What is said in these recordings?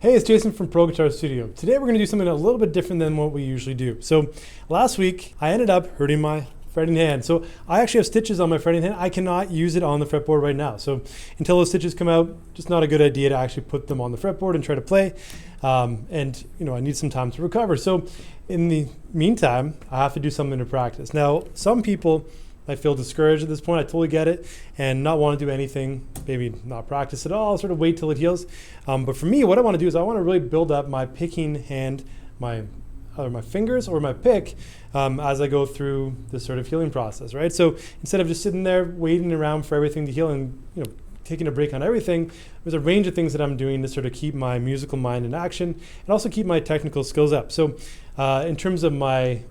Hey, it's Jason from Pro Guitar Studio. Today we're going to do something a little bit different than what we usually do. So last week I ended up hurting my fretting hand. So I actually have stitches on my fretting hand. I cannot use it on the fretboard right now. So until those stitches come out, just not a good idea to actually put them on the fretboard and try to play. And I need some time to recover. So in the meantime, I have to do something to practice. Now, some people might feel discouraged at this point. I totally get it, and not want to do anything, maybe not practice at all, sort of wait till it heals. But for me, what I want to do is I want to really build up my picking hand, either my fingers or my pick, as I go through this sort of healing process, right? So instead of just sitting there waiting around for everything to heal and taking a break on everything, there's a range of things that I'm doing to sort of keep my musical mind in action and also keep my technical skills up. So in terms of my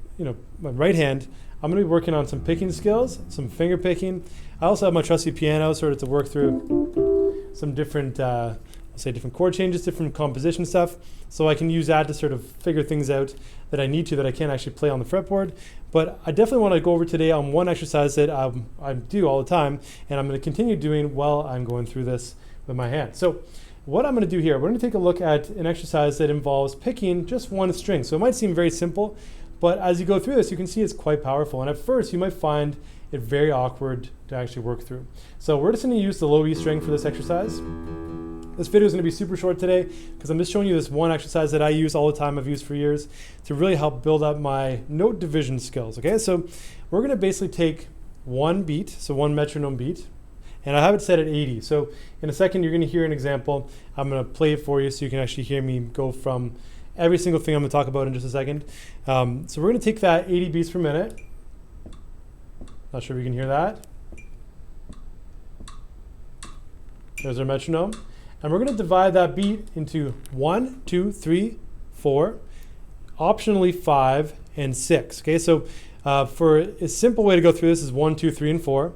right hand, I'm going to be working on some picking skills, some finger picking. I also have my trusty piano sort of to work through some different, different chord changes, different composition stuff. So I can use that to sort of figure things out that I need to, that I can't actually play on the fretboard. But I definitely want to go over today on one exercise that I do all the time, and I'm going to continue doing while I'm going through this with my hand. So what I'm going to do here, we're going to take a look at an exercise that involves picking just one string. So it might seem very simple, but as you go through this, you can see it's quite powerful. And at first, you might find it very awkward to actually work through. So we're just going to use the low E string for this exercise. This video is going to be super short today because I'm just showing you this one exercise that I use all the time, I've used for years, to really help build up my note division skills. Okay, so we're going to basically take one beat, so one metronome beat, and I have it set at 80. So in a second, you're going to hear an example. I'm going to play it for you so you can actually hear me go from every single thing I'm going to talk about in just a second. So we're going to take that 80 beats per minute. Not sure if you can hear that. There's our metronome. And we're going to divide that beat into 1, 2, 3, 4, optionally 5, and 6. Okay, so for a simple way to go through this is 1, 2, 3, and 4.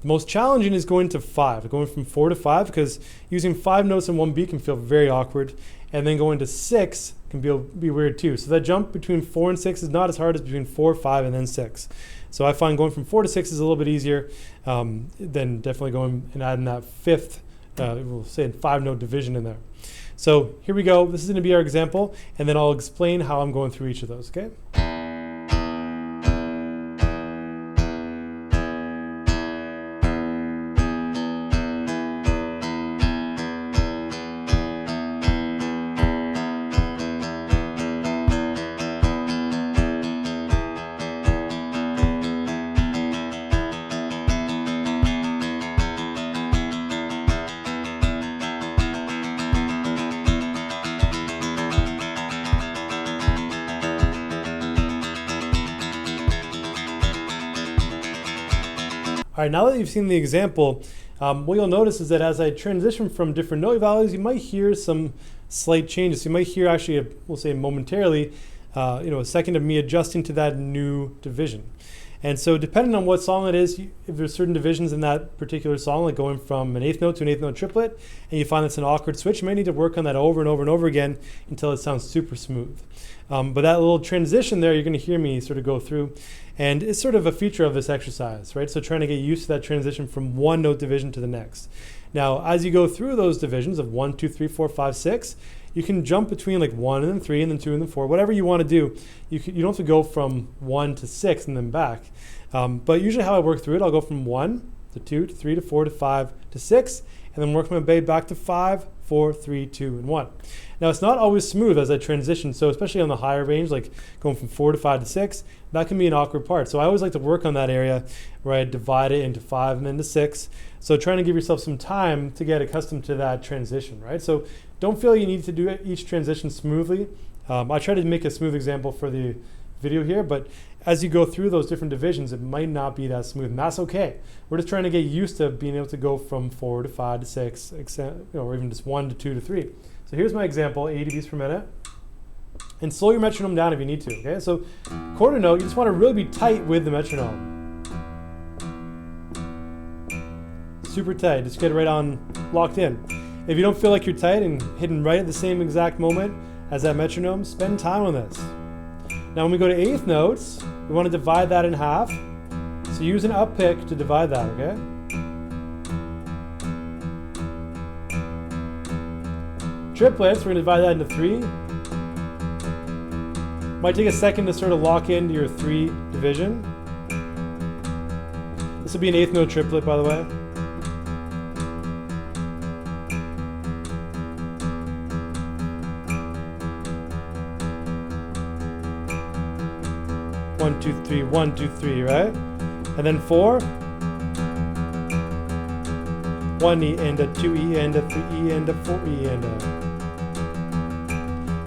The most challenging is going to 5, going from 4 to 5, because using 5 notes in one beat can feel very awkward. And then going to 6 can be weird too. So that jump between 4 and 6 is not as hard as between 4, 5, and then 6. So I find going from 4 to 6 is a little bit easier than definitely going and adding that fifth, we'll say 5-note division in there. So here we go. This is going to be our example, and then I'll explain how I'm going through each of those, okay? All right, now that you've seen the example, what you'll notice is that as I transition from different note values, you might hear some slight changes. You might hear actually, we'll say momentarily, a second of me adjusting to that new division. And so depending on what song it is, if there's certain divisions in that particular song, like going from an eighth note to an eighth note triplet, and you find it's an awkward switch, you might need to work on that over and over and over again until it sounds super smooth. But that little transition there, you're going to hear me sort of go through, and it's sort of a feature of this exercise, right? So trying to get used to that transition from one note division to the next. Now, as you go through those divisions of 1, 2, 3, 4, 5, 6, you can jump between like 1 and then 3 and then 2 and then 4, whatever you want to do. You don't have to go from 1 to 6 and then back. But usually how I work through it, I'll go from 1 to 2 to 3 to 4 to 5 to 6, and then work my way back to 5, 4, 3, 2, and 1. Now, it's not always smooth as I transition, so especially on the higher range, like going from 4 to 5 to 6, that can be an awkward part. So I always like to work on that area where I divide it into 5 and then to 6. So trying to give yourself some time to get accustomed to that transition, right? So don't feel you need to do each transition smoothly. I try to make a smooth example for the video here, but as you go through those different divisions, it might not be that smooth, and that's okay. We're just trying to get used to being able to go from 4 to 5 to 6, or even just 1 to 2 to 3. So here's my example, 80 beats per minute. And slow your metronome down if you need to, okay? So quarter note, you just want to really be tight with the metronome. Super tight, just get it right on locked in. If you don't feel like you're tight and hitting right at the same exact moment as that metronome, spend time on this. Now when we go to eighth notes, we want to divide that in half. So use an up pick to divide that, okay? triplets, we're going to divide that into 3. Might take a second to sort of lock into your 3 division. This will be an 8th note triplet, by the way. One, two, three, 1, 2, 3, right? And then 4. 1 E and a 2 E and a 3 E and a 4 E and a.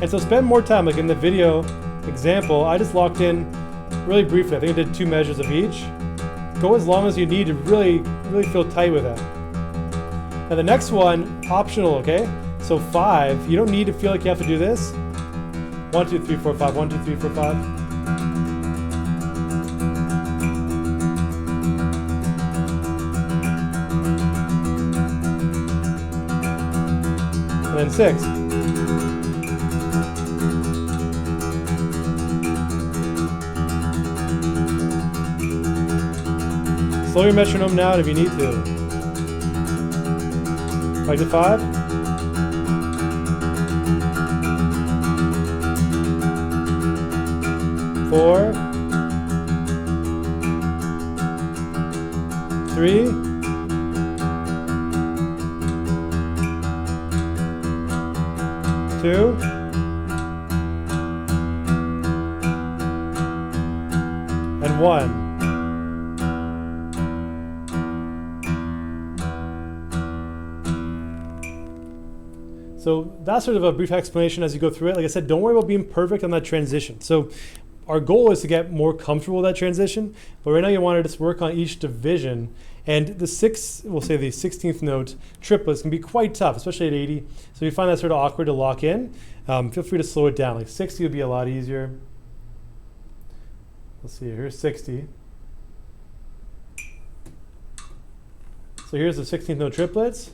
And so spend more time, like in the video example, I just locked in really briefly. I think I did 2 measures of each. Go as long as you need to really feel tight with that. And the next one, optional, okay? So 5, you don't need to feel like you have to do this. 1, 2, 3, 4, 5, 1, 2, 3, 4, 5. And then 6. Slow your metronome down if you need to. Back to 5. 4. 3. 2. And 1. So that's sort of a brief explanation as you go through it. Like I said, don't worry about being perfect on that transition. So our goal is to get more comfortable with that transition, but right now you want to just work on each division. And the 16th note triplets can be quite tough, especially at 80. So if you find that sort of awkward to lock in, feel free to slow it down. Like 60 would be a lot easier. Let's see, here's 60. So here's the 16th note triplets.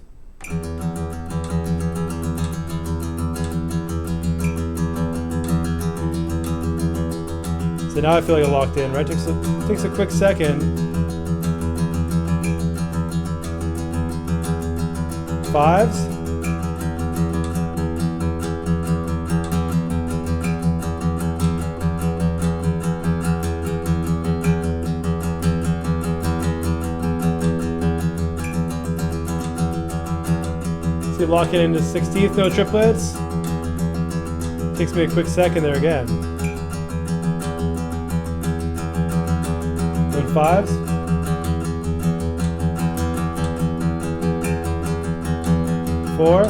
So now I feel like I'm locked in, right? Takes a quick second. 5s. So you lock it into 16th note triplets. Takes me a quick second there again. 5s. 4.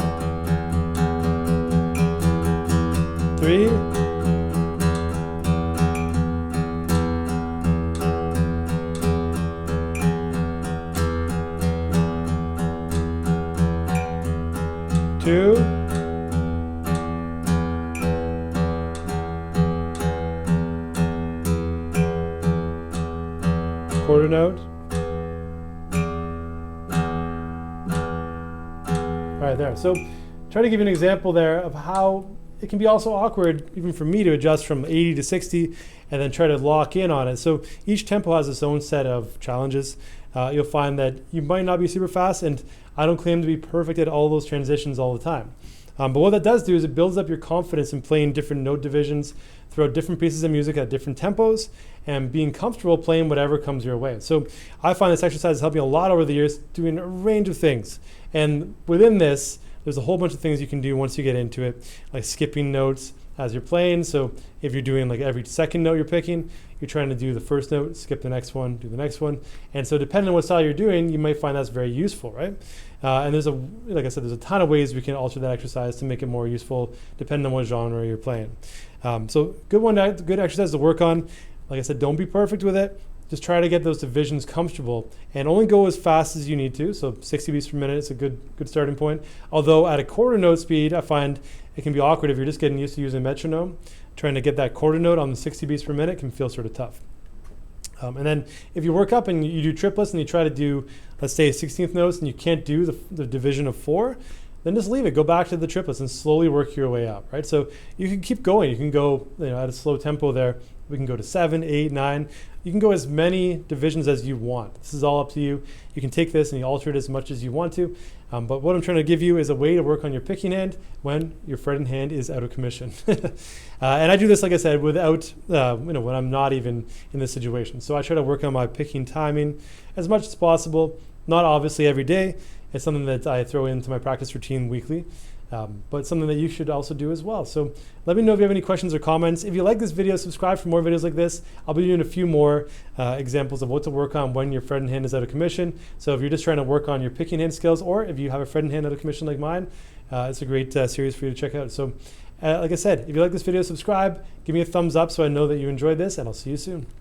3. 2. Quarter note. All right, there. So try to give you an example there of how it can be also awkward, even for me, to adjust from 80 to 60 and then try to lock in on it. So each tempo has its own set of challenges. You'll find that you might not be super fast, and I don't claim to be perfect at all those transitions all the time. But what that does do is it builds up your confidence in playing different note divisions throughout different pieces of music at different tempos and being comfortable playing whatever comes your way. So I find this exercise has helped me a lot over the years, doing a range of things. And within this, there's a whole bunch of things you can do once you get into it, like skipping notes as you're playing. So if you're doing like every second note you're picking, you're trying to do the first note, skip the next one, do the next one. And so depending on what style you're doing, you might find that's very useful, right? And like I said, there's a ton of ways we can alter that exercise to make it more useful depending on what genre you're playing. So good exercise to work on. Like I said, don't be perfect with it. Just try to get those divisions comfortable and only go as fast as you need to. So 60 beats per minute is a good starting point. Although at a quarter note speed, I find it can be awkward if you're just getting used to using a metronome. Trying to get that quarter note on the 60 beats per minute can feel sort of tough. And then if you work up and you do triplets and you try to do, let's say, 16th notes and you can't do the division of 4, then just leave it. Go back to the triplets and slowly work your way up, right? So you can keep going. You can go at a slow tempo there. We can go to 7, 8, 9. You can go as many divisions as you want. This is all up to you. You can take this and you alter it as much as you want to. But what I'm trying to give you is a way to work on your picking hand when your fretting hand is out of commission. And I do this, like I said, without, when I'm not even in this situation. So I try to work on my picking timing as much as possible. Not obviously every day. It's something that I throw into my practice routine weekly. But something that you should also do as well. So let me know if you have any questions or comments. If you like this video, subscribe for more videos like this. I'll be doing a few more examples of what to work on when your fretting hand is out of commission. So if you're just trying to work on your picking hand skills, or if you have a fretting hand out of commission like mine, it's a great series for you to check out. So like I said, if you like this video, subscribe, give me a thumbs up so I know that you enjoyed this, and I'll see you soon.